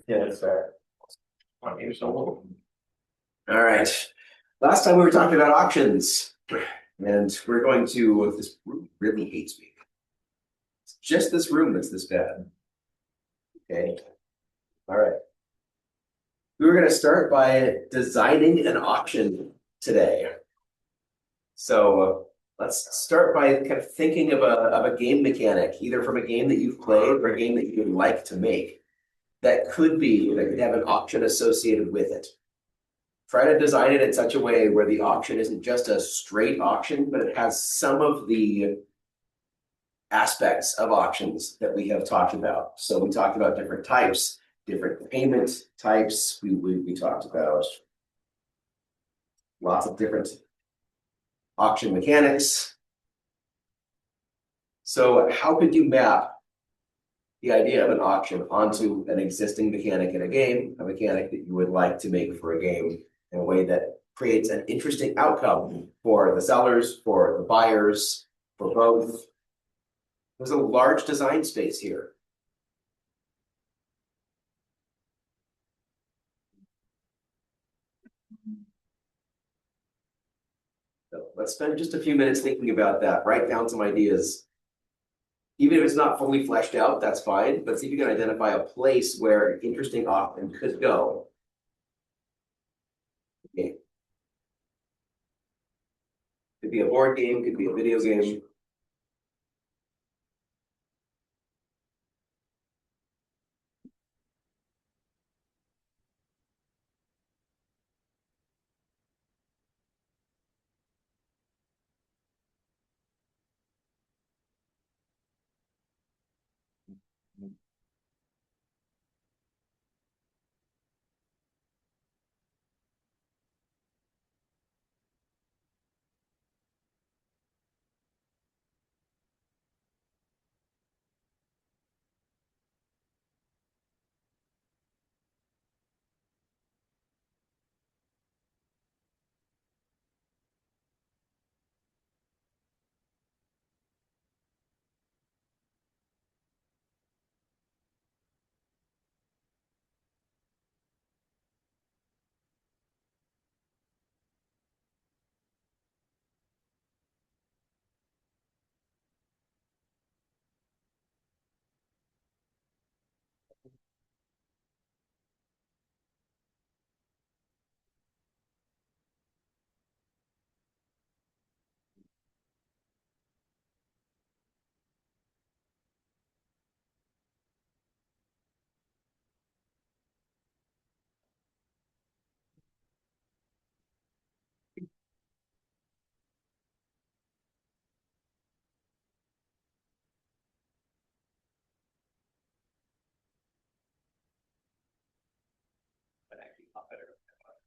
Yeah, that's fair. All right. Last time we were talking about auctions, and we're going to. This room really hates me. It's just this room that's this bad. Okay. All right. We were going to start by designing an auction today. So let's start by kind of thinking of a game mechanic, either from a game that you've played or a game that you would like to make, that could have an auction associated with it. Try to design it in such a way where the auction isn't just a straight auction, but it has some of the aspects of auctions that we have talked about. So we talked about different types, different payment types. We talked about lots of different auction mechanics. So how could you map the idea of an auction onto an existing mechanic in a game, a mechanic that you would like to make for a game in a way that creates an interesting outcome for the sellers, for the buyers, for both? There's a large design space here. So let's spend just a few minutes thinking about that. Write down some ideas. Even if it's not fully fleshed out, that's fine. But see if you can identify a place where an interesting auction could go. Okay. Could be a board game, could be a video game.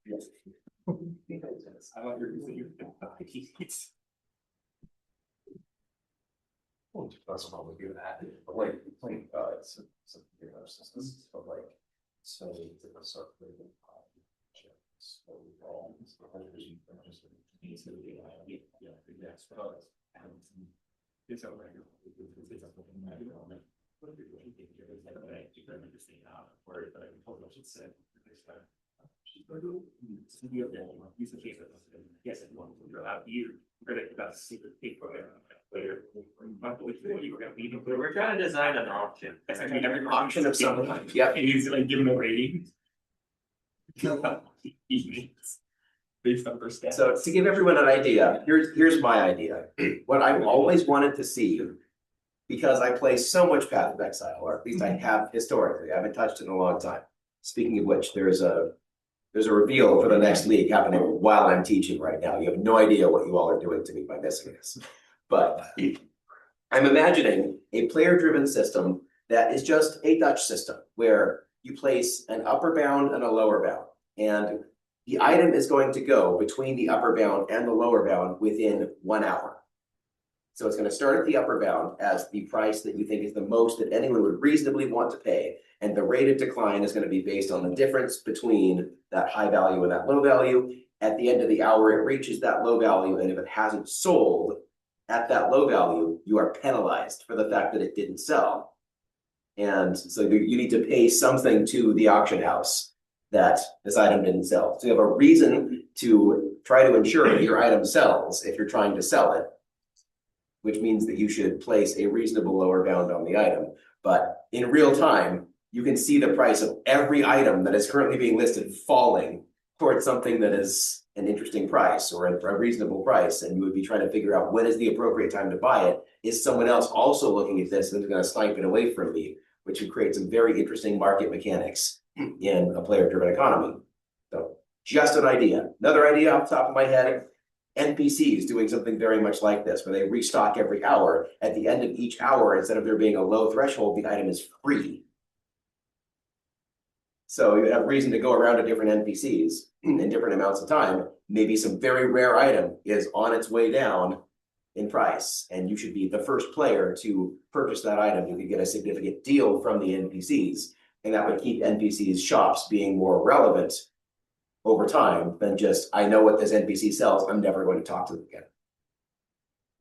Yes. I want your he's that's probably do that. But like playing some systems of like so different sort of yes, we're trying to design an auction. An auction of some kind. Yep. And he's like giving a rating. Based on percent. So to give everyone an idea, here's my idea. What I've always wanted to see, because I play so much Path of Exile, or at least I have historically. I haven't touched it in a long time. Speaking of which, there's a reveal for the next league happening while I'm teaching right now. You have no idea what you all are doing to me by missing this. But I'm imagining a player-driven system that is just a Dutch system where you place an upper bound and a lower bound. And the item is going to go between the upper bound and the lower bound within 1 hour. So it's going to start at the upper bound as the price that you think is the most that anyone would reasonably want to pay. And the rate of decline is going to be based on the difference between that high value and that low value. At the end of the hour, it reaches that low value. And if it hasn't sold at that low value, you are penalized for the fact that it didn't sell. And so you need to pay something to the auction house that this item didn't sell. So you have a reason to try to ensure that your item sells if you're trying to sell it, which means that you should place a reasonable lower bound on the item. But in real time, you can see the price of every item that is currently being listed falling towards something that is an interesting price or a reasonable price. And you would be trying to figure out when is the appropriate time to buy it. Is someone else also looking at this and going to snipe it away from me, which would create some very interesting market mechanics in a player-driven economy. So just an idea. Another idea off the top of my head, NPCs doing something very much like this, where they restock every hour. At the end of each hour, instead of there being a low threshold, the item is free. So you have reason to go around to different NPCs in different amounts of time. Maybe some very rare item is on its way down in price, and you should be the first player to purchase that item. You could get a significant deal from the NPCs, and that would keep NPCs shops being more relevant over time than just, I know what this NPC sells, I'm never going to talk to them again.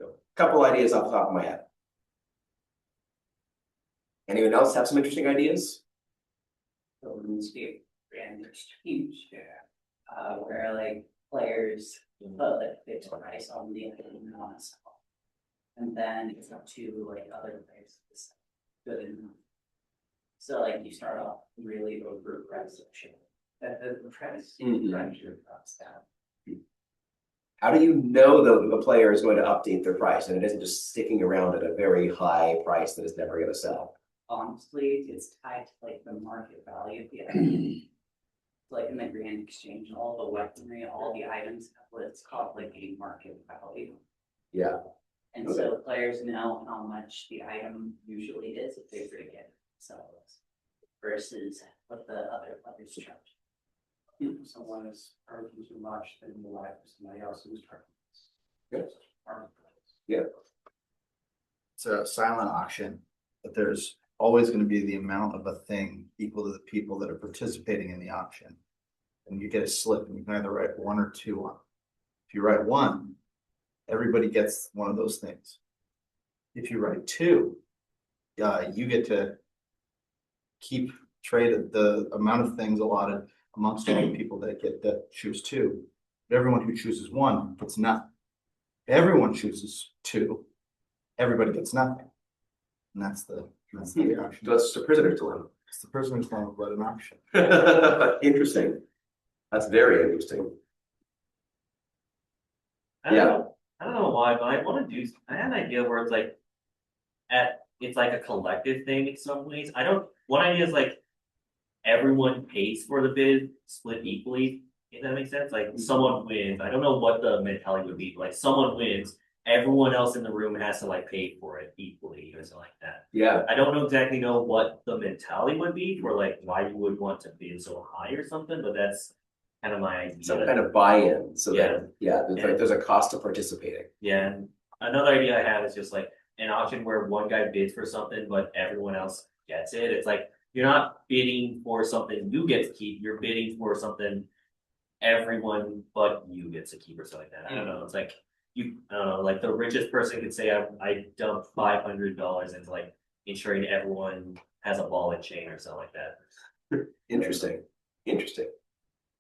So, a couple ideas off the top of my head. Anyone else have some interesting ideas? So there needs to be a grand exchange there, where like players put like fixed price on the item they want to sell, and then it's up to like other players to decide good enough. So like you start off really overpriced shit. The price runs your costs down. How do you know the player is going to update their price and it isn't just sticking around at a very high price that is never going to sell? Honestly, it's tied to like the market value of the item. Like in the grand exchange, all the weaponry, all the items have what it's called like a market value. Yeah. And so players know how much the item usually is if they bring it themselves versus what the others charge. If someone is charging too much, then the life of somebody else who's charging. Yeah. It's a silent auction, but there's always going to be the amount of a thing equal to the people that are participating in the auction. And you get a slip and you can either write 1 or 2 on it. If you write 1, everybody gets one of those things. If you write 2, you get to keep trade the amount of things allotted amongst all the people that choose 2. But everyone who chooses 1 gets nothing. If everyone chooses 2, everybody gets nothing. And that's the auction. So it's a prisoner's dilemma. It's the prisoner's dilemma, but an auction. Interesting. That's very interesting. I don't know why, but I want to do. I had an idea where it's like, it's like a collective thing in some ways. One idea is like everyone pays for the bid, split equally. If that makes sense, like someone wins. I don't know what the mentality would be. But like someone wins, everyone else in the room has to like pay for it equally or something like that. Yeah. I don't exactly know what the mentality would be for like why you would want to bid so high or something, but that's kind of my idea. Some kind of buy-in. So Yeah. there's a cost to participating. Yeah, and another idea I have is just like an auction where one guy bids for something, but everyone else gets it. It's like you're not bidding for something you get to keep. You're bidding for something everyone but you gets to keep or something like that. I don't know. It's like I don't know. Like the richest person could say, I dumped $500 into like ensuring everyone has a ball and chain or something like that. Interesting.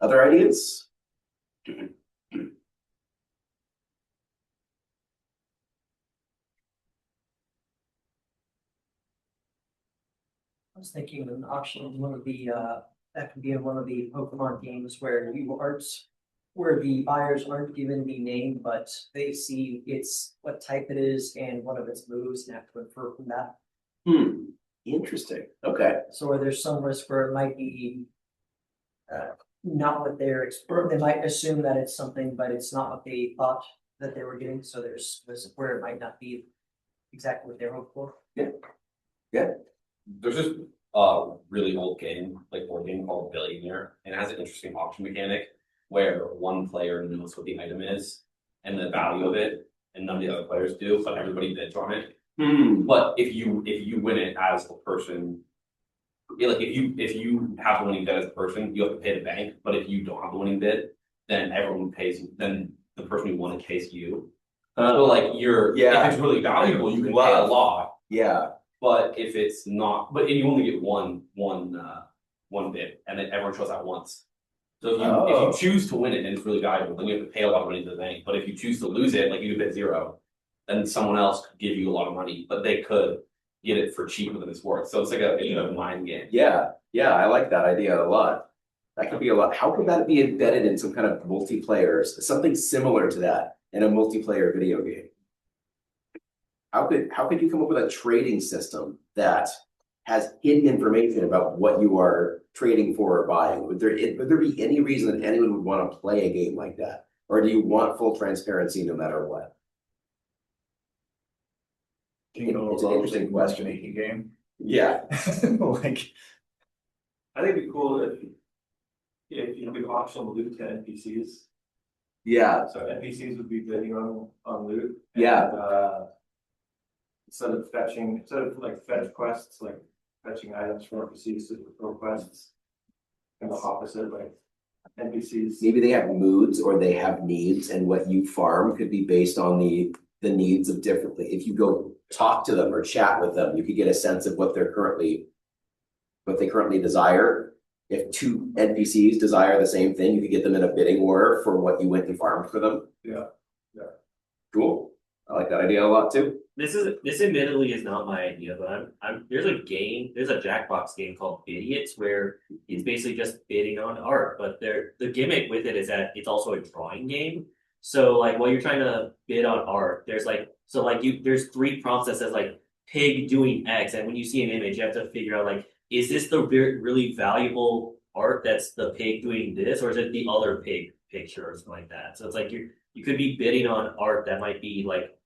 Other ideas? I was thinking an option in one of the that could be in one of the Pokemon games where where the buyers aren't given the name, but they see it's what type it is and one of its moves and have to infer from that. Interesting. Okay. So where there's some risk where it might be not what they're they might assume that it's something, but it's not what they thought that they were getting. So there's where it might not be exactly what they're hoping for. Yeah. There's this really old game, like board game called Billionaire, and it has an interesting auction mechanic where one player knows what the item is and the value of it, and none of the other players do, but everybody bids on it. But if you win it as the person, like if you have the winning bid as the person, you have to pay the bank. But if you don't have the winning bid, then everyone pays. Then the person who won it pays you. So like if it's really valuable, you can pay a lot. Yeah. But if it's not, but you only get one bid, and then everyone shows at once. So if Oh. you choose to win it and it's really valuable, then you have to pay a lot of money to the bank. But if you choose to lose it, like you bid zero, then someone else could give you a lot of money, but they could get it for cheaper than it's worth. So it's like a mind game. Yeah, I like that idea a lot. That could be a lot. How could that be embedded in some kind of multiplayer, something similar to that in a multiplayer video game? How could you come up with a trading system that has hidden information about what you are trading for or buying? Would there be any reason that anyone would want to play a game like that? Or do you want full transparency no matter what? It's an interesting question. Making game. Yeah. Like, I think it'd be cool if you could auction loot to NPCs. Yeah. So NPCs would be bidding on loot. Yeah. And, instead of like fetch quests, like fetching items from NPCs to fulfill quests. And the opposite, like NPCs. Maybe they have moods or they have needs, and what you farm could be based on the needs of differently. If you go talk to them or chat with them, you could get a sense of what they currently desire. If two NPCs desire the same thing, you could get them in a bidding war for what you went and farmed for them. Yeah. Cool. I like that idea a lot too. This admittedly is not my idea, but there's a Jackbox game called Bidiots where it's basically just bidding on art, but the gimmick with it is that it's also a drawing game. So like while you're trying to bid on art, there's there's 3 prompts that says like pig doing X, and when you see an image, you have to figure out like, is this the really valuable art that's the pig doing this, or is it the other pig picture or something like that? So it's like you could be bidding on art that might be like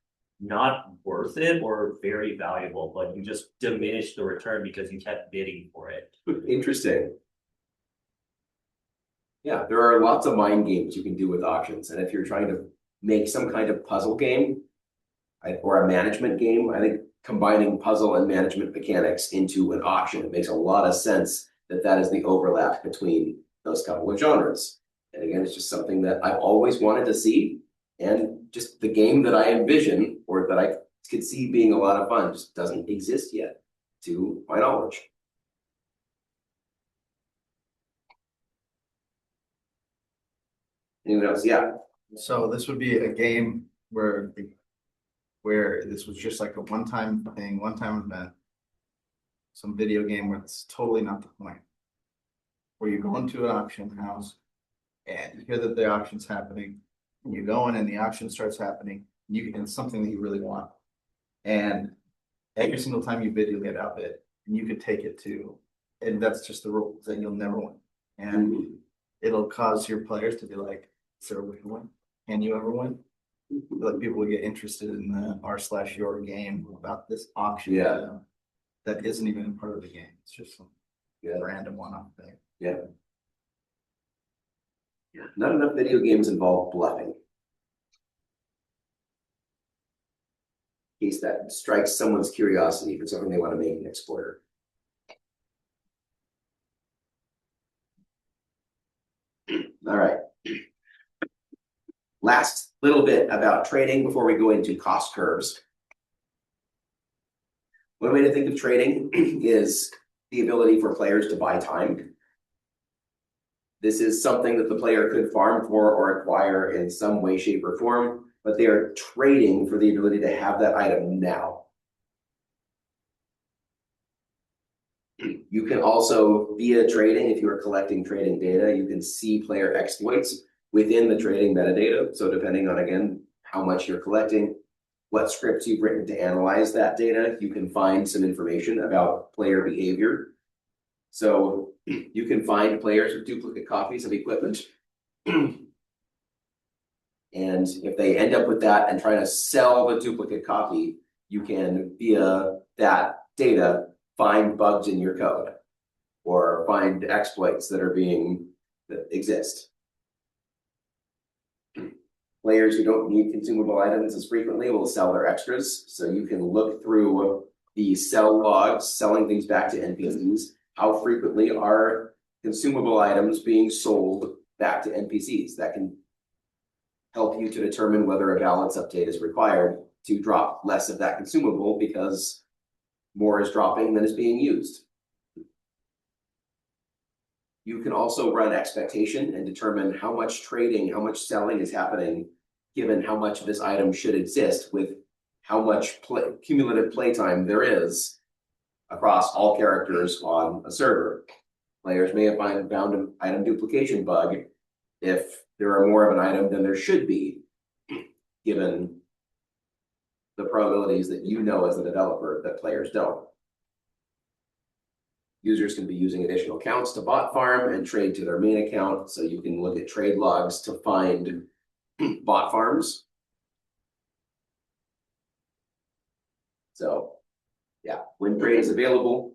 not worth it or very valuable, but you just diminish the return because you kept bidding for it. Interesting. Yeah, there are lots of mind games you can do with auctions, and if you're trying to make some kind of puzzle game or a management game, I think combining puzzle and management mechanics into an auction, it makes a lot of sense that is the overlap between those couple of genres. And again, it's just something that I've always wanted to see, and just the game that I envision or that I could see being a lot of fun just doesn't exist yet, to my knowledge. Anyone else? Yeah. so this would be a game where this was just like a one-time thing, one-time event. Some video game where it's totally not the point. Where you go into an auction house and you hear that the auction's happening, and you go in and the auction starts happening, and it's something that you really want. And every single time you bid, you'll get outbid, and you could take it to, and that's just the rules, and you'll never win. And it'll cause your players to be like, is there a way to win? Can you ever win? Like people will get interested in the r/your game about this auction. Yeah. That isn't even part of the game. It's just some Yeah. random one-off thing. Yeah. Not enough video games involve bluffing. In case that strikes someone's curiosity for something they want to make an explorer. All right. Last little bit about trading before we go into cost curves. One way to think of trading is the ability for players to buy time. This is something that the player could farm for or acquire in some way, shape, or form, but they are trading for the ability to have that item now. You can also, via trading, if you are collecting trading data, you can see player exploits within the trading metadata. So depending on, again, how much you're collecting, what scripts you've written to analyze that data, you can find some information about player behavior. So you can find players with duplicate copies of equipment. And if they end up with that and try to sell the duplicate copy, you can, via that data, find bugs in your code or find exploits that exist. Players who don't need consumable items as frequently will sell their extras. So you can look through the sell logs, selling things back to NPCs. How frequently are consumable items being sold back to NPCs? That can help you to determine whether a balance update is required to drop less of that consumable because more is dropping than is being used. You can also run expectation and determine how much trading, how much selling is happening, given how much of this item should exist with how much cumulative playtime there is across all characters on a server. Players may have found an item duplication bug if there are more of an item than there should be, given the probabilities that you know as a developer that players don't. Users can be using additional accounts to bot farm and trade to their main account, so you can look at trade logs to find bot farms. So yeah, when trade is available,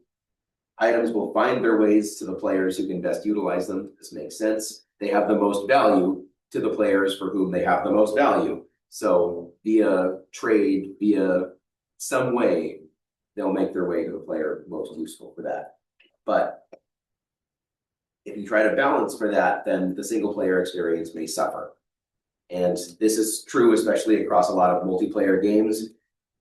items will find their ways to the players who can best utilize them. This makes sense. They have the most value to the players for whom they have the most value. So via trade, via some way, they'll make their way to the player most useful for that. But if you try to balance for that, then the single player experience may suffer. And this is true, especially across a lot of multiplayer games.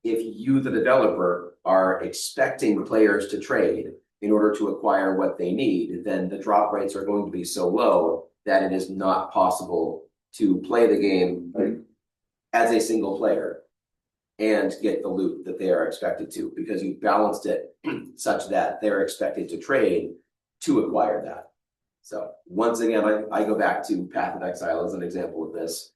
If you, the developer, are expecting players to trade in order to acquire what they need, then the drop rates are going to be so low that it is not possible to play the game as a single player and get the loot that they are expected to, because you balanced it such that they're expected to trade to acquire that. So once again, I go back to Path of Exile as an example of this.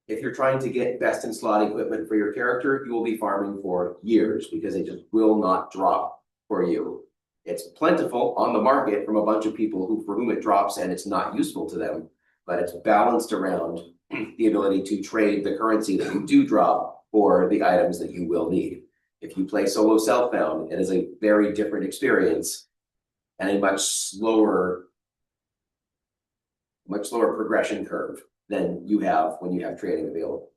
If you're trying to get best in slot equipment for your character, you will be farming for years because it just will not drop for you. It's plentiful on the market from a bunch of people for whom it drops and it's not useful to them, but it's balanced around the ability to trade the currency that you do drop for the items that you will need. If you play solo self-bound, it is a very different experience and a much slower progression curve than you have when you have trading available.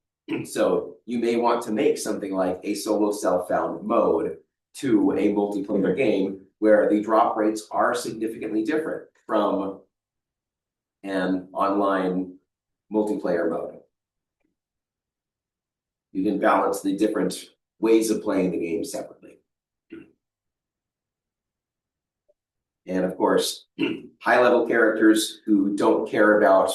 So you may want to make something like a solo self-found mode to a multiplayer game where the drop rates are significantly different from an online multiplayer mode. You can balance the different ways of playing the game separately. And of course, high-level characters who don't care about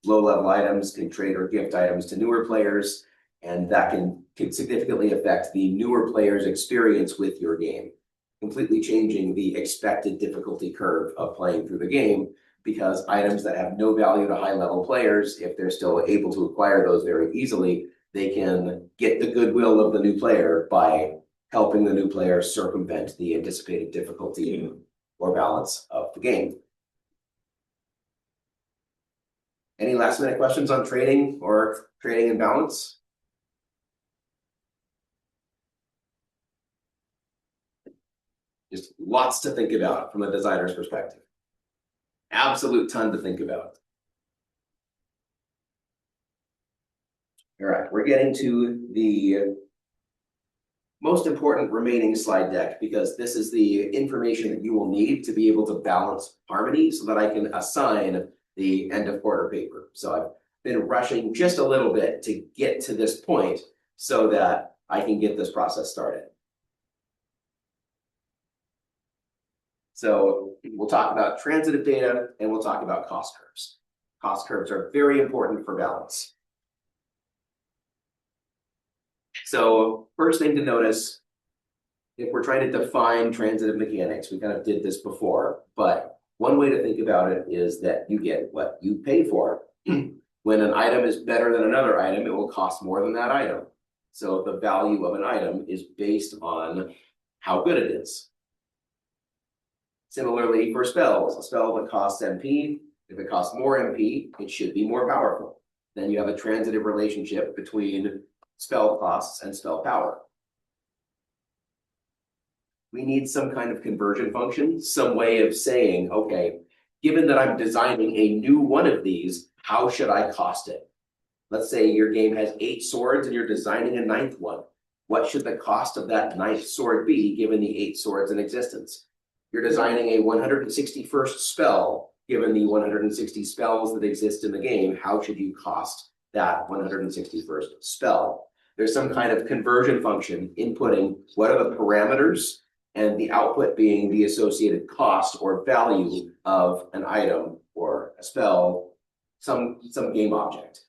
low-level items can trade or gift items to newer players, and that can significantly affect the newer player's experience with your game, completely changing the expected difficulty curve of playing through the game, because items that have no value to high-level players, if they're still able to acquire those very easily, they can get the goodwill of the new player by helping the new player circumvent the anticipated difficulty or balance of the game. Any last minute questions on trading or trading and balance? Just lots to think about from a designer's perspective. Absolute ton to think about. All right, we're getting to the most important remaining slide deck, because this is the information that you will need to be able to balance harmony so that I can assign the end of quarter paper. So I've been rushing just a little bit to get to this point so that I can get this process started. So we'll talk about transitive data and we'll talk about cost curves. Cost curves are very important for balance. So first thing to notice, if we're trying to define transitive mechanics, we kind of did this before, but one way to think about it is that you get what you pay for. When an item is better than another item, it will cost more than that item. So the value of an item is based on how good it is. Similarly for spells, a spell that costs MP, if it costs more MP, it should be more powerful. Then you have a transitive relationship between spell costs and spell power. We need some kind of conversion function, some way of saying, okay, given that I'm designing a new one of these, how should I cost it? Let's say your game has 8 swords and you're designing a 9th one. What should the cost of that 9th sword be given the 8 swords in existence? You're designing a 161st spell, given the 160 spells that exist in the game, how should you cost that 161st spell? there's some kind of conversion function inputting what are the parameters and the output being the associated cost or value of an item or a spell, some game object.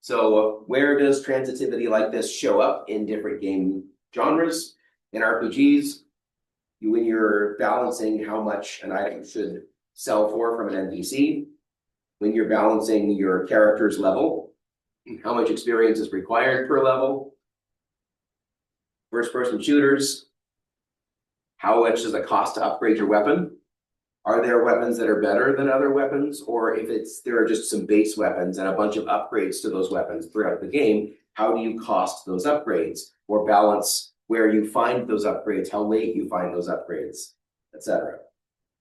So where does transitivity like this show up in different game genres? In RPGs, when you're balancing how much an item should sell for from an NPC, when you're balancing your character's level, how much experience is required per level. First-person shooters, how much does it cost to upgrade your weapon? Are there weapons that are better than other weapons? Or if there are just some base weapons and a bunch of upgrades to those weapons throughout the game, how do you cost those upgrades or balance where you find those upgrades, how late you find those upgrades, etc.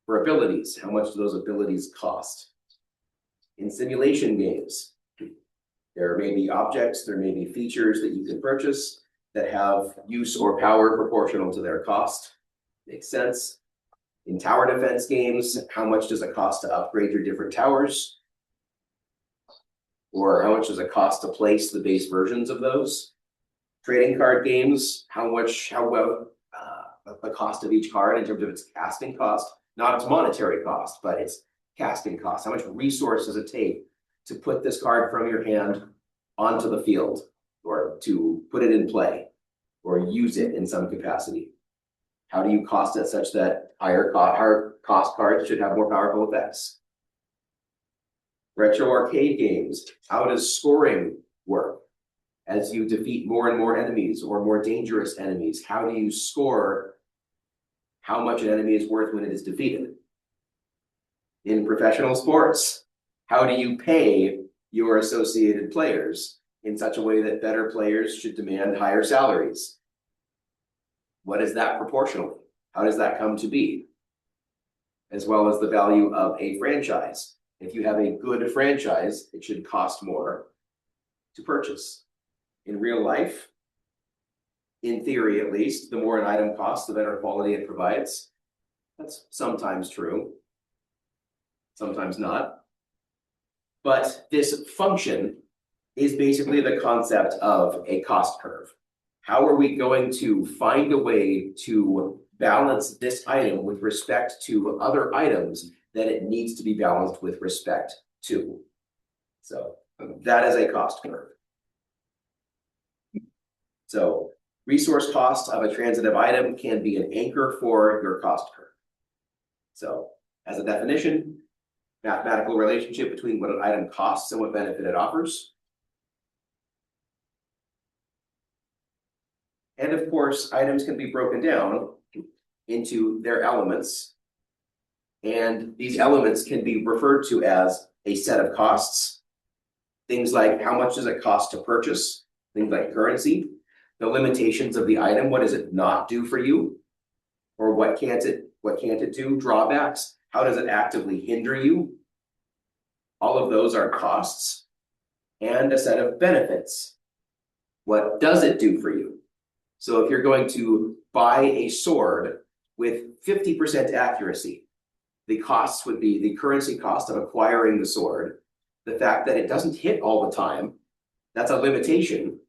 For abilities, how much do those abilities cost? In simulation games, there may be objects, there may be features that you can purchase that have use or power proportional to their cost. Makes sense. In tower defense games, how much does it cost to upgrade your different towers? Or how much does it cost to place the base versions of those? Trading card games, how well the cost of each card in terms of its casting cost, not its monetary cost, but its casting cost. How much resource does it take to put this card from your hand onto the field or to put it in play or use it in some capacity? How do you cost it such that higher cost cards should have more powerful effects? Retro arcade games, how does scoring work? As you defeat more and more enemies or more dangerous enemies, how do you score how much an enemy is worth when it is defeated? In professional sports, how do you pay your associated players in such a way that better players should demand higher salaries? What is that proportionally? How does that come to be? As well as the value of a franchise. If you have a good franchise, it should cost more to purchase. In real life, in theory at least, the more an item costs, the better quality it provides. That's sometimes true, sometimes not. But this function is basically the concept of a cost curve. How are we going to find a way to balance this item with respect to other items that it needs to be balanced with respect to? So that is a cost curve. So resource cost of a transitive item can be an anchor for your cost curve. So as a definition, mathematical relationship between what an item costs and what benefit it offers. And of course, items can be broken down into their elements. And these elements can be referred to as a set of costs. Things like how much does it cost to purchase? Things like currency. The limitations of the item, what does it not do for you? Or what can't it do? Drawbacks. How does it actively hinder you? All of those are costs. And a set of benefits. What does it do for you? So if you're going to buy a sword with 50% accuracy, the costs would be the currency cost of acquiring the sword, the fact that it doesn't hit all the time, that's a limitation,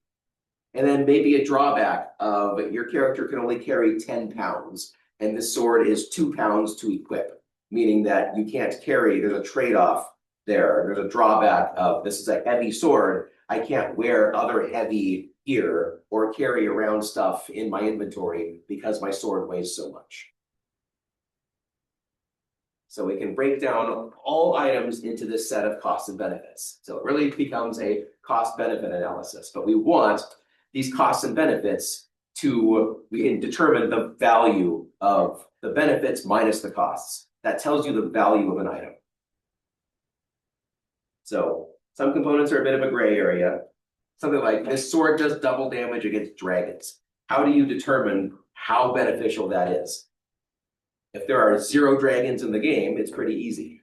and then maybe a drawback of your character can only carry 10 pounds, and the sword is 2 pounds to equip, meaning that you can't carry, there's a trade-off there, there's a drawback of this is a heavy sword, I can't wear other heavy gear or carry around stuff in my inventory because my sword weighs so much. So we can break down all items into this set of costs and benefits. So it really becomes a cost-benefit analysis, but we want these costs and benefits we can determine the value of the benefits minus the costs. That tells you the value of an item. So some components are a bit of a gray area. Something like this sword does double damage against dragons. How do you determine how beneficial that is? If there are 0 dragons in the game, it's pretty easy.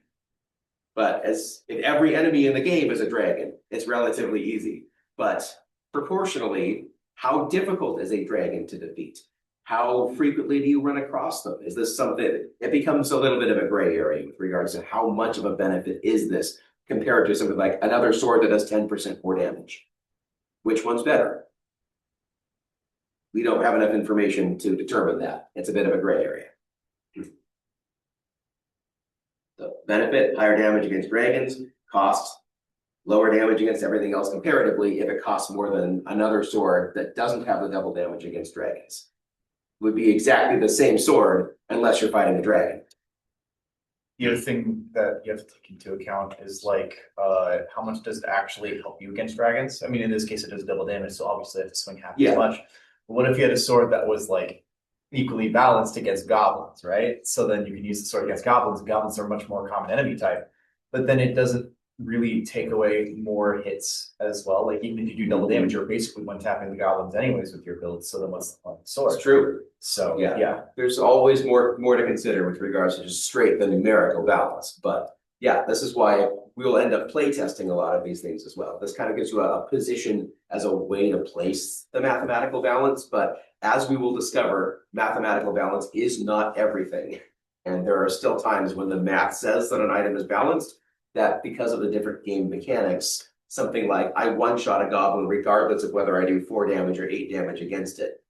But if every enemy in the game is a dragon, it's relatively easy. But proportionally, how difficult is a dragon to defeat? How frequently do you run across them? Is this something, it becomes a little bit of a gray area with regards to how much of a benefit is this compared to something like another sword that does 10% more damage. Which one's better? We don't have enough information to determine that. It's a bit of a gray area. The benefit, higher damage against dragons, cost, lower damage against everything else comparatively if it costs more than another sword that doesn't have the double damage against dragons. It would be exactly the same sword unless you're fighting a dragon. The other thing that you have to take into account is like, how much does it actually help you against dragons? I mean, in this case, it does double damage, so obviously I have to swing half Yeah. as much. But what if you had a sword that was like equally balanced against goblins, right? So then you can use the sword against goblins. Goblins are a much more common enemy type, but then it doesn't really take away more hits as well. Like even if you do double damage, you're basically one tapping the goblins anyways with your build. So then what's the point of the sword? It's true. So Yeah. yeah. There's always more to consider with regards to just straight the numerical balance. But yeah, this is why we will end up play testing a lot of these things as well. This kind of gives you a position as a way to place the mathematical balance. But as we will discover, mathematical balance is not everything. And there are still times when the math says that an item is balanced, that because of the different game mechanics, something like I one-shot a goblin regardless of whether I do 4 damage or 8 damage against it,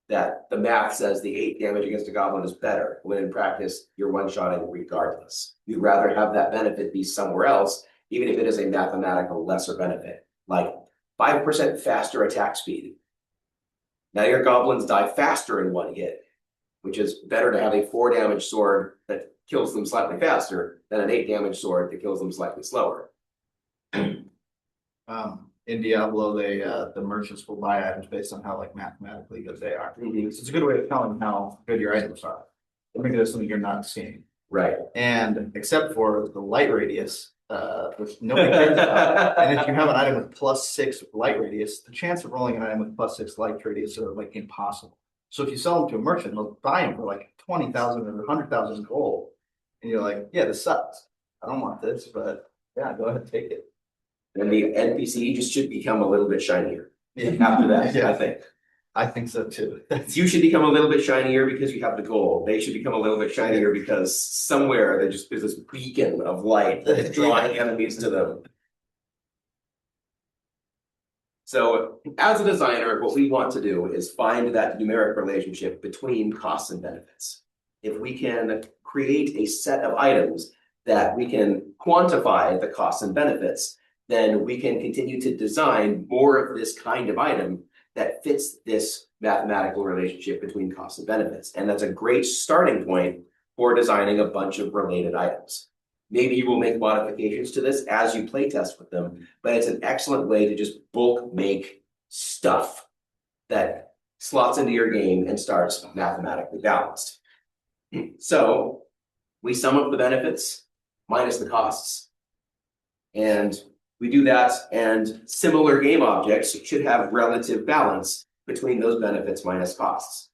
that the math says the 8 damage against a goblin is better, when in practice, you're one-shotting regardless. You'd rather have that benefit be somewhere else, even if it is a mathematical lesser benefit, like 5% faster attack speed. Now your goblins die faster in one hit, which is better to have a 4 damage sword that kills them slightly faster than an 8 damage sword that kills them slightly slower. In Diablo, the merchants will buy items based on how like mathematically good they are. So it's a good way of telling how good your items are. Maybe that's something you're not seeing. Right. And except for the light radius, which nobody cares about. And if you have an item with +6 light radius, the chance of rolling an item with +6 light radius are like impossible. So if you sell them to a merchant, they'll buy them for like 20,000 or 100,000 gold. And you're like, yeah, this sucks. I don't want this, but yeah, go ahead and take it. And the NPC just should become a little bit shinier Yeah. after that, Yeah. I think. I think so too. You should become a little bit shinier because you have the gold. They should become a little bit shinier because somewhere there just is this beacon of light that is drawing enemies to them. So as a designer, what we want to do is find that numeric relationship between costs and benefits. If we can create a set of items that we can quantify the costs and benefits, then we can continue to design more of this kind of item that fits this mathematical relationship between costs and benefits. And that's a great starting point for designing a bunch of related items. Maybe you will make modifications to this as you play test with them, but it's an excellent way to just bulk make stuff that slots into your game and starts mathematically balanced. So we sum up the benefits minus the costs. And we do that, and similar game objects should have relative balance between those benefits minus costs.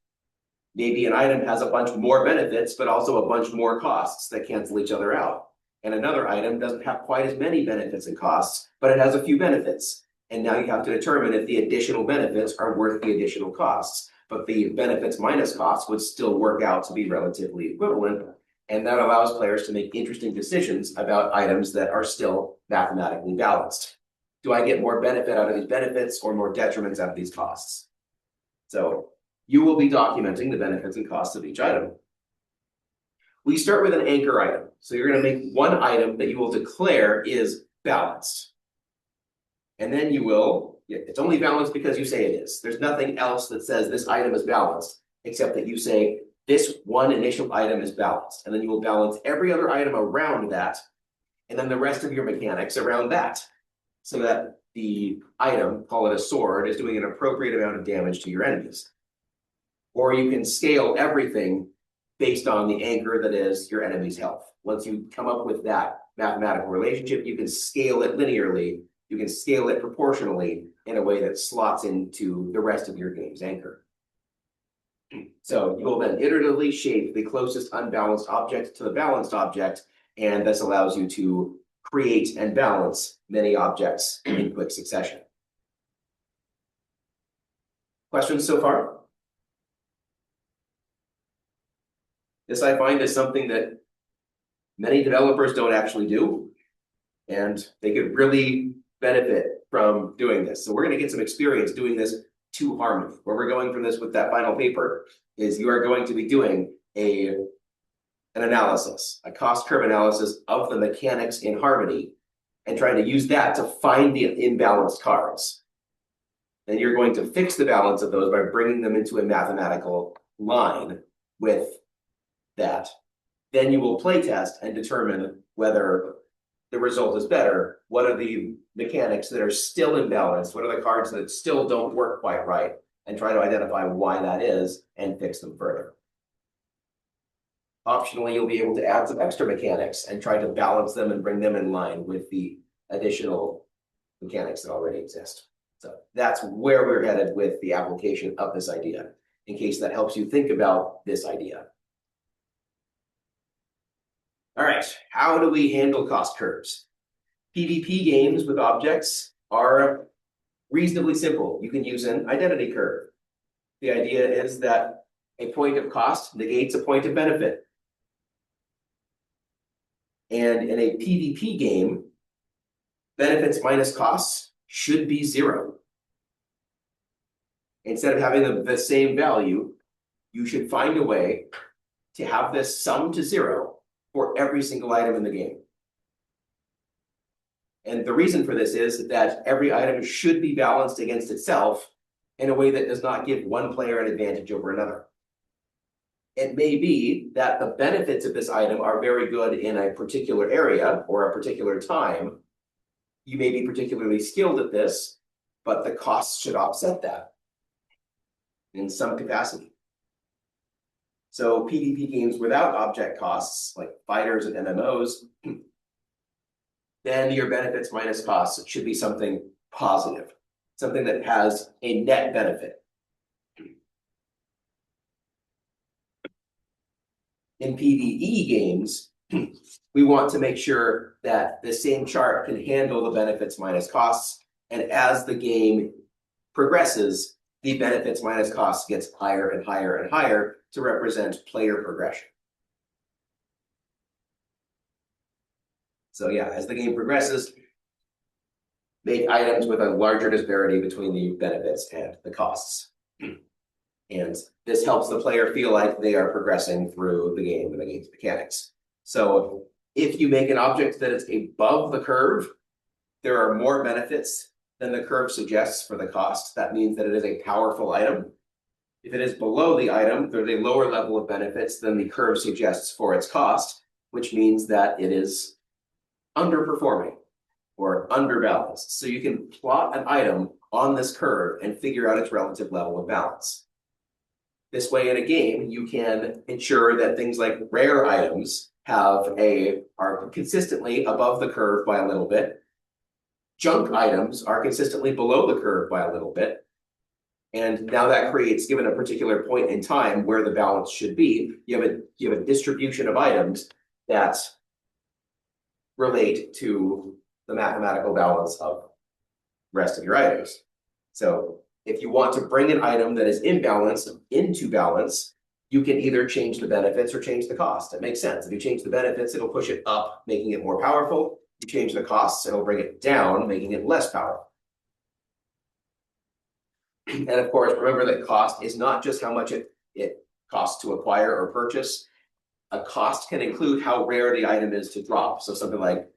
Maybe an item has a bunch more benefits, but also a bunch more costs that cancel each other out. And another item doesn't have quite as many benefits and costs, but it has a few benefits. And now you have to determine if the additional benefits are worth the additional costs. But the benefits minus costs would still work out to be relatively equivalent. And that allows players to make interesting decisions about items that are still mathematically balanced. Do I get more benefit out of these benefits or more detriments out of these costs? So you will be documenting the benefits and costs of each item. We start with an anchor item. So you're going to make one item that you will declare is balanced. And then you will, it's only balanced because you say it is. There's nothing else that says this item is balanced, except that you say this one initial item is balanced. And then you will balance every other item around that, and then the rest of your mechanics around that, so that the item, call it a sword, is doing an appropriate amount of damage to your enemies. Or you can scale everything based on the anchor that is your enemy's health. Once you come up with that mathematical relationship, you can scale it linearly, you can scale it proportionally in a way that slots into the rest of your game's anchor. So you will then iteratively shape the closest unbalanced object to the balanced object, and this allows you to create and balance many objects in quick succession. Questions so far? This I find is something that many developers don't actually do, and they could really benefit from doing this. So we're going to get some experience doing this to Harmony. Where we're going from this with that final paper is you are going to be doing an analysis, a cost curve analysis of the mechanics in Harmony, and trying to use that to find the imbalanced cards. Then you're going to fix the balance of those by bringing them into a mathematical line with that. Then you will play test and determine whether the result is better. What are the mechanics that are still imbalanced? What are the cards that still don't work quite right? And try to identify why that is and fix them further. Optionally, you'll be able to add some extra mechanics and try to balance them and bring them in line with the additional mechanics that already exist. So that's where we're headed with the application of this idea, in case that helps you think about this idea. All right, how do we handle cost curves? PvP games with objects are reasonably simple. You can use an identity curve. The idea is that a point of cost negates a point of benefit. And in a PvP game, benefits minus costs should be 0. Instead of having the same value, you should find a way to have this sum to 0 for every single item in the game. And the reason for this is that every item should be balanced against itself in a way that does not give one player an advantage over another. It may be that the benefits of this item are very good in a particular area or a particular time. You may be particularly skilled at this, but the costs should offset that in some capacity. So PvP games without object costs, like fighters and MMOs, then your benefits minus costs should be something positive, something that has a net benefit. In PvE games, we want to make sure that the same chart can handle the benefits minus costs, and as the game progresses, the benefits minus costs gets higher and higher and higher to represent player progression. So yeah, as the game progresses, make items with a larger disparity between the benefits and the costs. And this helps the player feel like they are progressing through the game and the game's mechanics. So if you make an object that is above the curve, there are more benefits than the curve suggests for the cost. That means that it is a powerful item. If it is below the item, there's a lower level of benefits than the curve suggests for its cost, which means that it is underperforming or underbalanced. So you can plot an item on this curve and figure out its relative level of balance. This way in a game, you can ensure that things like rare items are consistently above the curve by a little bit. Junk items are consistently below the curve by a little bit. And now that creates, given a particular point in time where the balance should be, you have a distribution of items that relate to the mathematical balance of the rest of your items. So if you want to bring an item that is imbalanced into balance, you can either change the benefits or change the cost. It makes sense. If you change the benefits, it'll push it up, making it more powerful. You change the costs, it'll bring it down, making it less powerful. And of course, remember that cost is not just how much it costs to acquire or purchase. A cost can include how rare the item is to drop. So something like,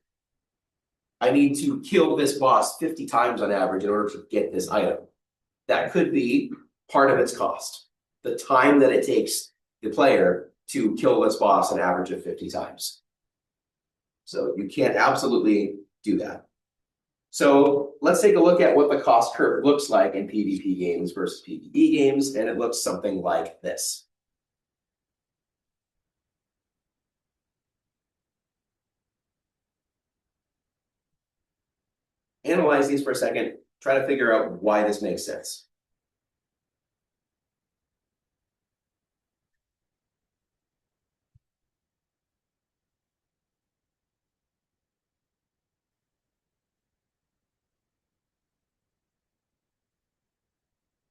I need to kill this boss 50 times on average in order to get this item. That could be part of its cost. The time that it takes the player to kill this boss an average of 50 times. So you can't absolutely do that. So let's take a look at what the cost curve looks like in PvP games versus PvE games, and it looks something like this. Analyze these for a second, try to figure out why this makes sense.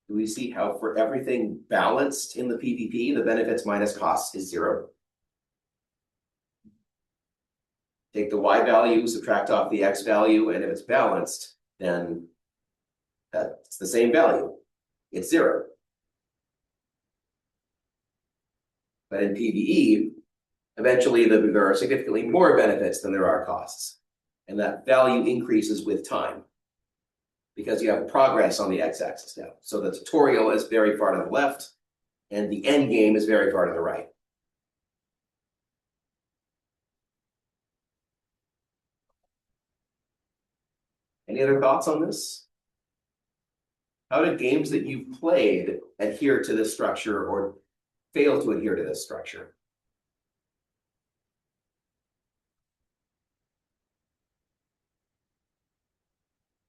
Do we see how for everything balanced in the PvP, the benefits minus costs is 0? Take the Y value, subtract off the X value, and if it's balanced, then That's the same value. It's 0. But in PvE, eventually there are significantly more benefits than there are costs. And that value increases with time because you have progress on the x-axis now. So the tutorial is very far to the left and the end game is very far to the right. Any other thoughts on this? How do games that you've played adhere to this structure or fail to adhere to this structure?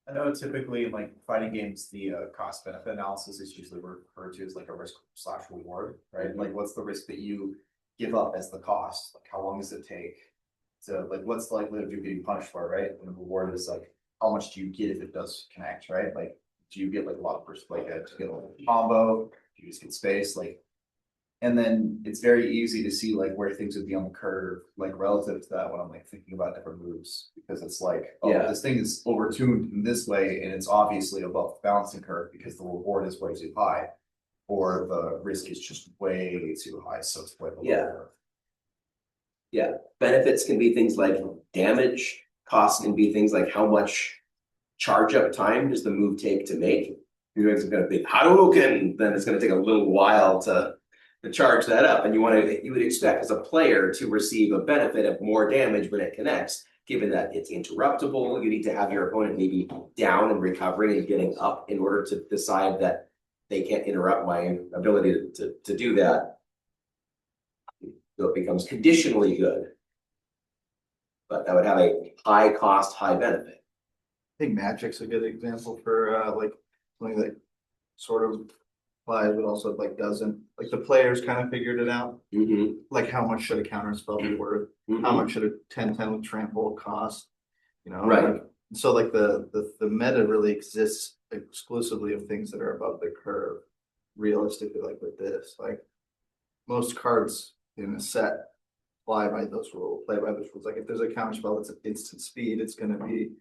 I know typically in like fighting games, the cost benefit analysis is usually referred to as like a risk / reward, right? Like what's the risk that you give up as the cost? Like how long does it take? So like what's the likelihood of you getting punished for it, right? And the reward is like how much do you get if it does connect, right? Like do you get like a lot of like to get a combo? Do you just get space? Like, and then it's very easy to see like where things would be on the curve, like relative to that when I'm like thinking about different moves, because it's like, oh, Yeah. this thing is overtuned in this way, and it's obviously above the balancing curve because the reward is way too high, or the risk is just way too high, so it's way below. Yeah. the curve. Yeah, benefits can be things like damage, costs can be things like how much charge up time does the move take to make. If you're doing some kind of big Hadouken, then it's going to take a little while to charge that up. And you would expect as a player to receive a benefit of more damage when it connects, given that it's interruptible. You need to have your opponent maybe down and recovering and getting up in order to decide that they can't interrupt my ability to do that. So it becomes conditionally good. But that would have a high cost, high benefit. I think Magic's a good example for like something that sort of applies, but also like doesn't. Like the players kind of figured it out. Mm-hmm. Like how much should a counter spell be worth? How much should a 10/10 with trample cost? You know, Right. like, so like the meta really exists exclusively of things that are above the curve. Realistically, like with this, like most cards in a set play by those rules. Like if there's a counter spell that's at instant speed, it's going to be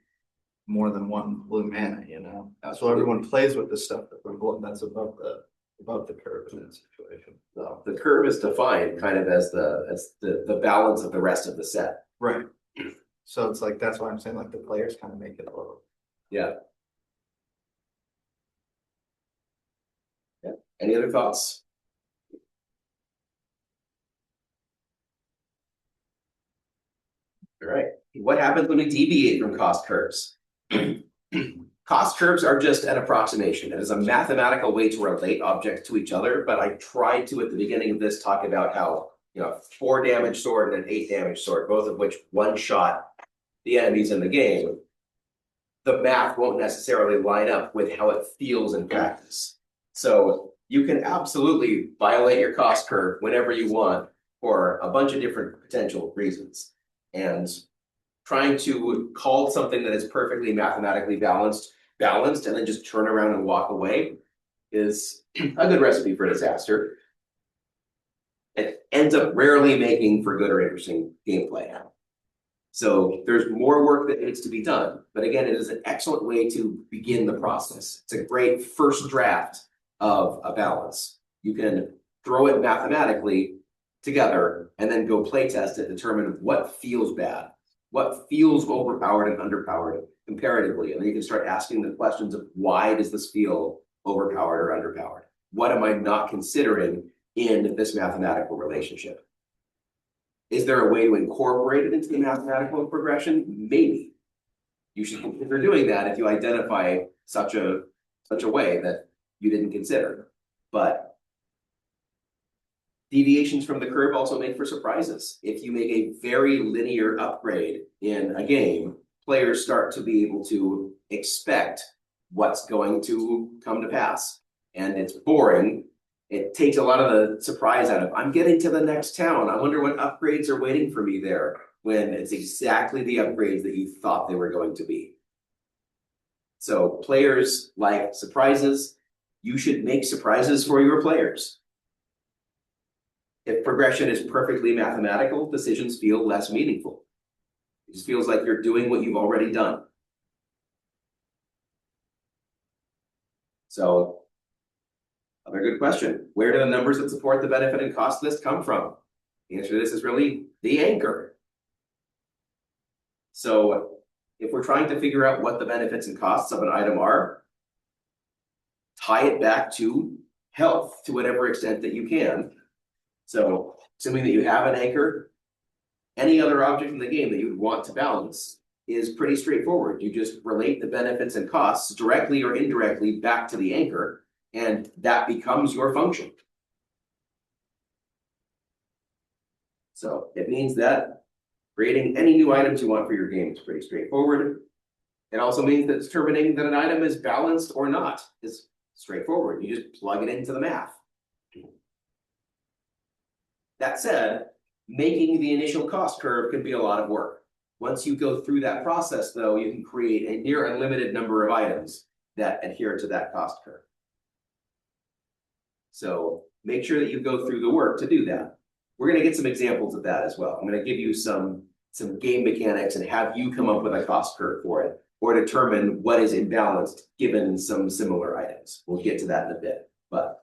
more than one blue mana, you know. So everyone plays with the stuff that's above the curve in that situation. So the curve is defined kind of as the balance of the rest of the set. Right. So it's like that's why I'm saying like the players kind of make it a little. Yeah. Yeah. Any other thoughts? All right. What happens when we deviate from cost curves? Cost curves are just an approximation. It is a mathematical way to relate objects to each other, but I tried to, at the beginning of this, talk about how, you know, 4 damage sword and an 8 damage sword, both of which one-shot the enemies in the game. The math won't necessarily line up with how it feels in practice. So you can absolutely violate your cost curve whenever you want for a bunch of different potential reasons. And trying to call something that is perfectly mathematically balanced, and then just turn around and walk away is a good recipe for disaster. It ends up rarely making for good or interesting gameplay. So there's more work that needs to be done. But again, it is an excellent way to begin the process. It's a great first draft of a balance. You can throw it mathematically together and then go play test it, determine what feels bad, what feels overpowered and underpowered comparatively. And then you can start asking the questions of why does this feel overpowered or underpowered? What am I not considering in this mathematical relationship? Is there a way to incorporate it into the mathematical progression? Maybe. You should consider doing that if you identify such a way that you didn't consider. But deviations from the curve also make for surprises. If you make a very linear upgrade in a game, players start to be able to expect what's going to come to pass. And it's boring. It takes a lot of the surprise out of, I'm getting to the next town. I wonder what upgrades are waiting for me there, when it's exactly the upgrades that you thought they were going to be. So players like surprises. You should make surprises for your players. If progression is perfectly mathematical, decisions feel less meaningful. It just feels like you're doing what you've already done. So. Another good question. Where do the numbers that support the benefit and cost list come from? The answer to this is really the anchor. So if we're trying to figure out what the benefits and costs of an item are, tie it back to health to whatever extent that you can. So assuming that you have an anchor, any other object in the game that you would want to balance is pretty straightforward. You just relate the benefits and costs directly or indirectly back to the anchor, and that becomes your function. So it means that creating any new items you want for your game is pretty straightforward. It also means that determining that an item is balanced or not is straightforward. You just plug it into the math. That said, making the initial cost curve can be a lot of work. Once you go through that process, though, you can create a near unlimited number of items that adhere to that cost curve. So make sure that you go through the work to do that. We're going to get some examples of that as well. I'm going to give you some game mechanics and have you come up with a cost curve for it, or determine what is imbalanced given some similar items. We'll get to that in a bit, but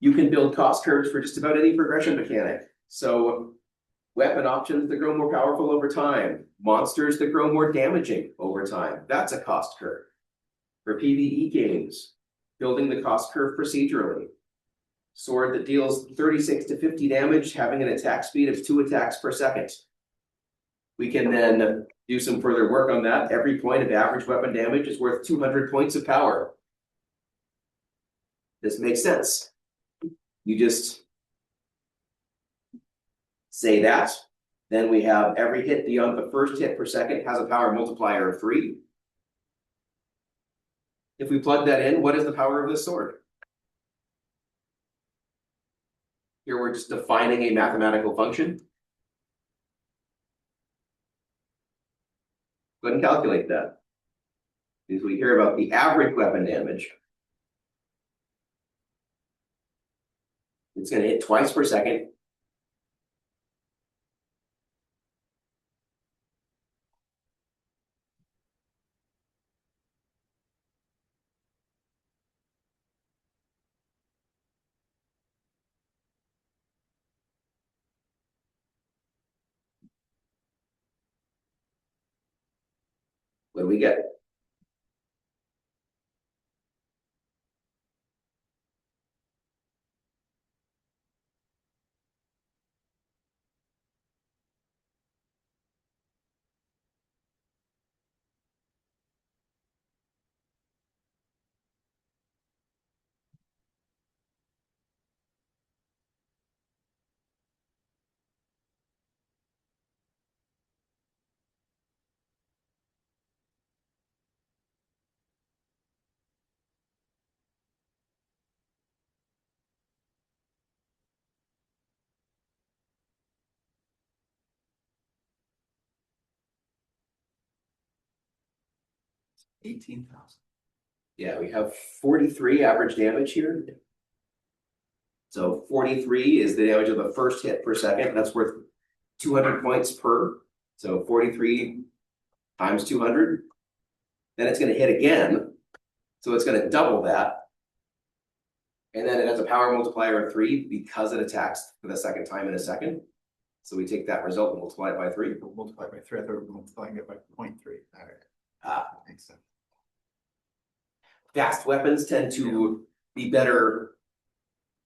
you can build cost curves for just about any progression mechanic. So weapon options that grow more powerful over time, monsters that grow more damaging over time, that's a cost curve. For PvE games, building the cost curve procedurally. Sword that deals 36 to 50 damage, having an attack speed of 2 attacks per second. We can then do some further work on that. Every point of average weapon damage is worth 200 points of power. This makes sense. You just say that. Then we have every hit beyond the first hit per second has a power multiplier of 3. If we plug that in, what is the power of this sword? Here we're just defining a mathematical function. Go ahead and calculate that. Because we hear about the average weapon damage. It's going to hit twice per second. What do we get? $18,000. Yeah, we have 43 average damage here. So 43 is the damage of the first hit per second. That's worth 200 points per. So 43 times 200. Then it's going to hit again. So it's going to double that. And then it has a power multiplier of 3 because it attacks for the second time in a second. So we take that result and multiply it by 3. Multiply by 3. I thought we were multiplying it by 0.3. All right. Ah, Makes sense. fast weapons tend to be better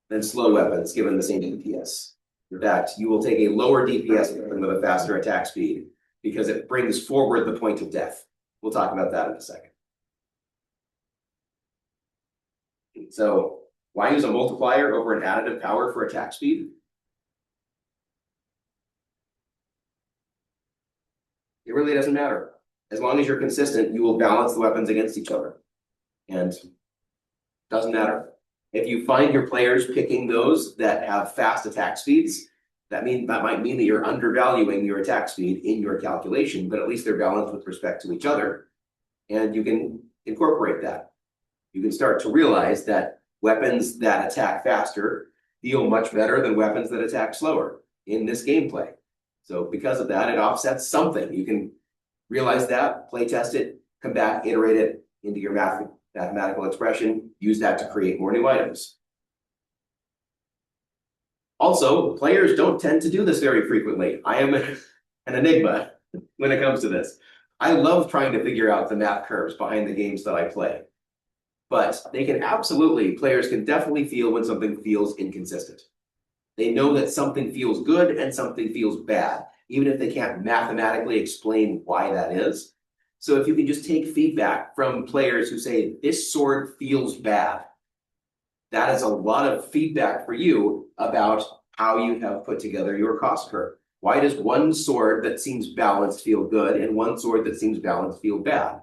than slow weapons given the same DPS. In fact, you will take a lower DPS weapon with a faster attack speed because it brings forward the point of death. We'll talk about that in a second. So why use a multiplier over an additive power for attack speed? It really doesn't matter. As long as you're consistent, you will balance the weapons against each other. And doesn't matter. If you find your players picking those that have fast attack speeds, that might mean that you're undervaluing your attack speed in your calculation, but at least they're balanced with respect to each other. And you can incorporate that. You can start to realize that weapons that attack faster deal much better than weapons that attack slower in this gameplay. So because of that, it offsets something. You can realize that, play test it, come back, iterate it into your mathematical expression, use that to create more new items. Also, players don't tend to do this very frequently. I am an enigma when it comes to this. I love trying to figure out the math curves behind the games that I play. But they can absolutely, players can definitely feel when something feels inconsistent. They know that something feels good and something feels bad, even if they can't mathematically explain why that is. So if you can just take feedback from players who say, this sword feels bad, that is a lot of feedback for you about how you have put together your cost curve. Why does one sword that seems balanced feel good and one sword that seems balanced feel bad?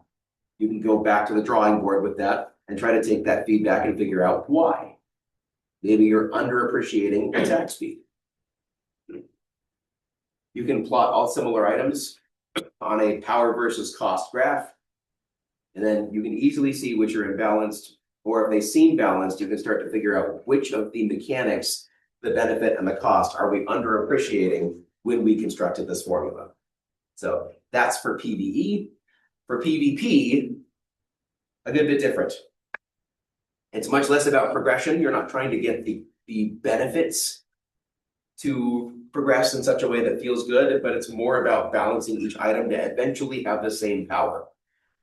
You can go back to the drawing board with that and try to take that feedback and figure out why. Maybe you're underappreciating attack speed. You can plot all similar items on a power versus cost graph, and then you can easily see which are imbalanced, or if they seem balanced, you can start to figure out which of the mechanics, the benefit and the cost, are we underappreciating when we constructed this formula. So that's for PvE. For PvP, a good bit different. It's much less about progression. You're not trying to get the benefits to progress in such a way that feels good, but it's more about balancing each item to eventually have the same power.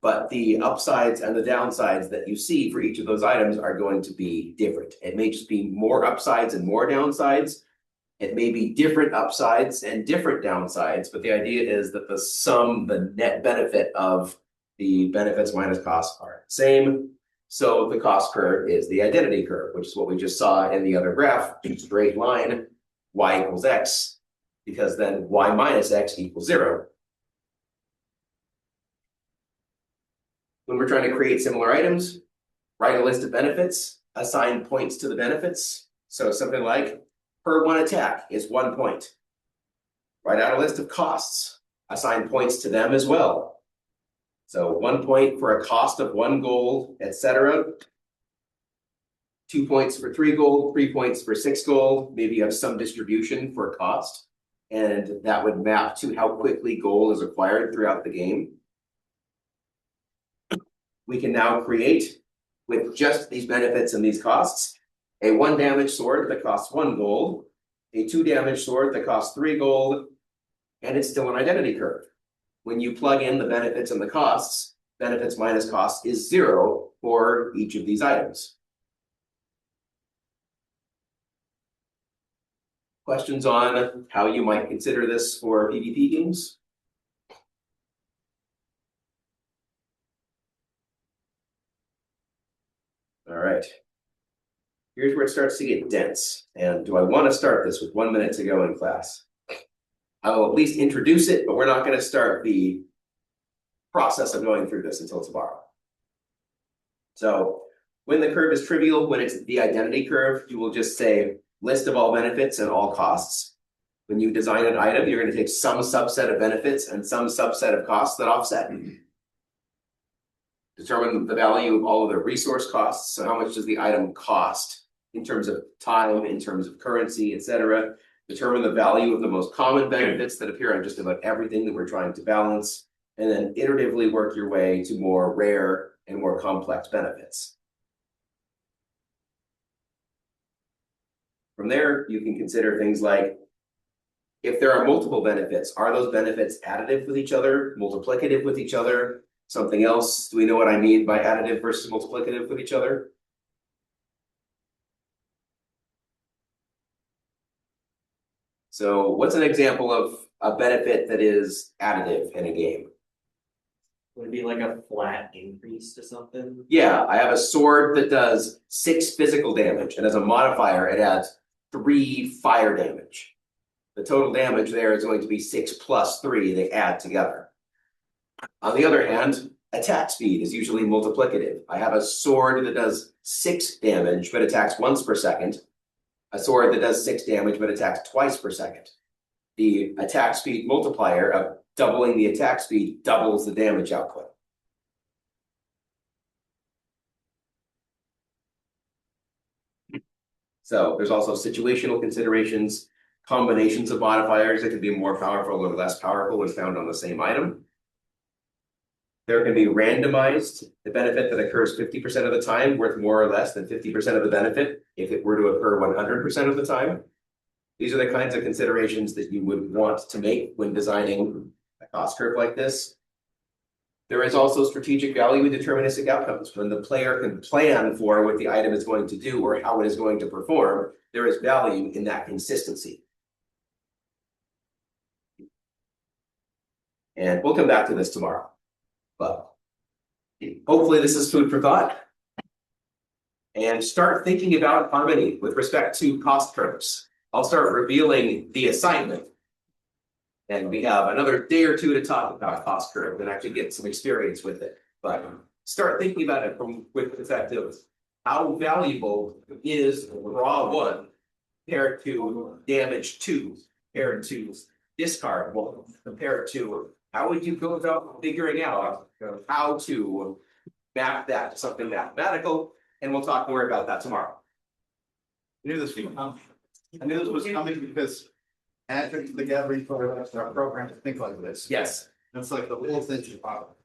But the upsides and the downsides that you see for each of those items are going to be different. It may just be more upsides and more downsides. It may be different upsides and different downsides, but the idea is that the sum, the net benefit of the benefits minus costs are the same. So the cost curve is the identity curve, which is what we just saw in the other graph, straight line, y equals x, because then y minus x equals 0. When we're trying to create similar items, write a list of benefits, assign points to the benefits. So something like per 1 attack is 1 point. Write out a list of costs, assign points to them as well. So 1 point for a cost of 1 gold, etc. 2 points for 3 gold, 3 points for 6 gold. Maybe you have some distribution for cost, and that would map to how quickly gold is acquired throughout the game. We can now create, with just these benefits and these costs, a 1 damage sword that costs 1 gold, a 2 damage sword that costs 3 gold, and it's still an identity curve. When you plug in the benefits and the costs, benefits minus costs is 0 for each of these items. Questions on how you might consider this for PvP games? All right. Here's where it starts to get dense. And do I want to start this with 1 minute to go in class? I will at least introduce it, but we're not going to start the process of going through this until tomorrow. So when the curve is trivial, when it's the identity curve, you will just say list of all benefits and all costs. When you design an item, you're going to take some subset of benefits and some subset of costs that offset. Determine the value of all of the resource costs. So how much does the item cost in terms of time, in terms of currency, etc. Determine the value of the most common benefits that appear on just about everything that we're trying to balance, and then iteratively work your way to more rare and more complex benefits. From there, you can consider things like, if there are multiple benefits, are those benefits additive with each other, multiplicative with each other? Something else, do we know what I mean by additive versus multiplicative with each other? So what's an example of a benefit that is additive in a game? Would it be like a flat increase to something? Yeah, I have a sword that does 6 physical damage, and as a modifier, it adds 3 fire damage. The total damage there is going to be 6 plus 3, they add together. On the other hand, attack speed is usually multiplicative. I have a sword that does 6 damage, but attacks once per second. A sword that does 6 damage, but attacks twice per second. The attack speed multiplier of doubling the attack speed doubles the damage output. So there's also situational considerations, combinations of modifiers that can be more powerful or less powerful when found on the same item. There can be randomized, the benefit that occurs 50% of the time worth more or less than 50% of the benefit if it were to occur 100% of the time. These are the kinds of considerations that you would want to make when designing a cost curve like this. There is also strategic value in deterministic outcomes. When the player can plan for what the item is going to do or how it is going to perform, there is value in that consistency. And we'll come back to this tomorrow. But hopefully this is food for thought. And start thinking about harmony with respect to cost curves. I'll start revealing the assignment. And we have another day or two to talk about cost curve and actually get some experience with it. But start thinking about it with the perspective, how valuable is raw 1 compared to damage 2, compared to discard 1, compared to how would you go about figuring out how to map that to something mathematical? And we'll talk more about that tomorrow. I knew this was coming because Advent the gathering for our program to think like this. Yes. It's like the whole thing about